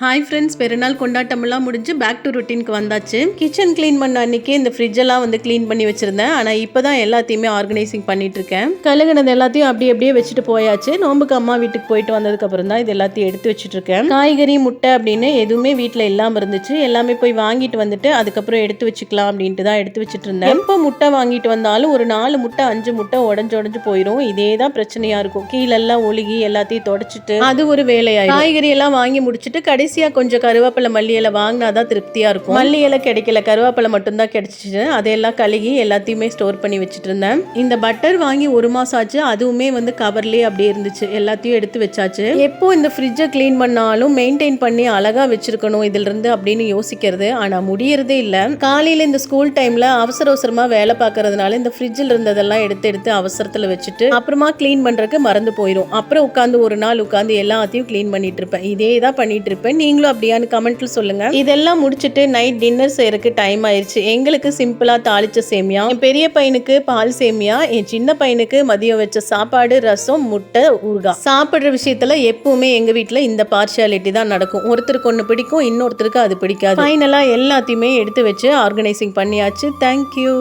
Hi friends, பெருநாள் கொண்டாட்டமெல்லாம் முடிஞ்சு back to ரொட்டீனுக்கு வந்தாச்சு. கிச்சன் க்ளீன் பண்ண அன்றைக்கி இந்த ஃப்ரிட்ஜெல்லாம் வந்து க்ளீன் பண்ணி வச்சுருந்தேன். ஆனால் இப்போ தான் எல்லாத்தையுமே ஆர்கனைசிங் பண்ணிட்டு இருக்கேன். கழுகுனது எல்லாத்தையும் அப்படியே வச்சுட்டு போயாச்சு. நோம்புக்கு அம்மா வீட்டுக்கு போயிட்டு வந்ததுக்கப்புறம் தான் இது எல்லாத்தையும் எடுத்து வச்சுட்டு இருக்கேன். காய்கறி முட்டை அப்படின்னு எதுவுமே வீட்டில் இல்லாமல் இருந்துச்சு. எல்லாமே போய் வாங்கிட்டு வந்துட்டு அதுக்கப்புறம் எடுத்து வச்சுக்கலாம் அப்படின்ட்டு தான் எடுத்து வச்சுட்டு இருந்தேன். எப்போ முட்டை வாங்கிட்டு வந்தாலும் ஒரு 4 முட்டை 5 முட்டை உடஞ்சு போயிடும். இதே தான் பிரச்சனையாக இருக்கும். கீழெல்லாம் ஒழுகி எல்லாத்தையும் தொடச்சிட்டு அது ஒரு வேலையாயிடும். காய்கறி எல்லாம் வாங்கி முடிச்சுட்டு கடைசியாக கொஞ்சம் கருவேப்பிலை மல்லி இலை வாங்கினா தான் திருப்தியாக இருக்கும். மல்லி இலை கிடைக்கல, கருவேப்பிலை மட்டும்தான் கிடைச்சிச்சு. அதையெல்லாம் கழுகி எல்லாத்தையுமே ஸ்டோர் பண்ணி வச்சுட்டு இருந்தேன். இந்த பட்டர் வாங்கி 1 மாதம் ஆச்சு. அதுவுமே வந்து கவர்லேயே அப்படியே இருந்துச்சு. எல்லாத்தையும் எடுத்து வச்சாச்சு. எப்போ இந்த ஃப்ரிட்ஜை க்ளீன் பண்ணாலும் மெயின்டைன் பண்ணி அழகாக வச்சிருக்கணும் இதுல இருந்து அப்படின்னு யோசிக்கிறது. ஆனால் முடியறதே இல்லை. காலையில் இந்த ஸ்கூல் டைமில் அவசரமாக வேலை பார்க்கறதுனால இந்த ஃப்ரிட்ஜில் இருந்ததெல்லாம் எடுத்து அவசரத்தில் வச்சுட்டு அப்புறமா க்ளீன் பண்ணுறதுக்கு மறந்து போயிடும். அப்புறம் ஒரு நாள் உட்காந்து எல்லாத்தையும் க்ளீன் பண்ணிட்டு இருப்பேன். இதே தான் பண்ணிட்டு இருப்பேன். நீங்களும் அப்படியான்னு கமெண்ட்ல சொல்லுங்க. இதெல்லாம் முடிச்சுட்டு நைட் டின்னர் செய்யறதுக்கு டைம் ஆயிடுச்சு. எங்களுக்கு சிம்பிளா தாளிச்ச சேமியா, என் பெரிய பையனுக்கு பால் சேமியா, என் சின்ன பையனுக்கு மதியம் வச்ச சாப்பாடு, ரசம், முட்டை, ஊறுகாய். சாப்பிடுற விஷயத்துல எப்பவுமே எங்க வீட்டுல இந்த பார்ஷியாலிட்டி தான் நடக்கும். ஒருத்தருக்கு ஒன்று பிடிக்கும், இன்னொருத்தருக்கு அது பிடிக்காது. ஃபைனலா எல்லாத்தையுமே எடுத்து வச்சு ஆர்கனைசிங் பண்ணியாச்சு. தேங்க்யூ.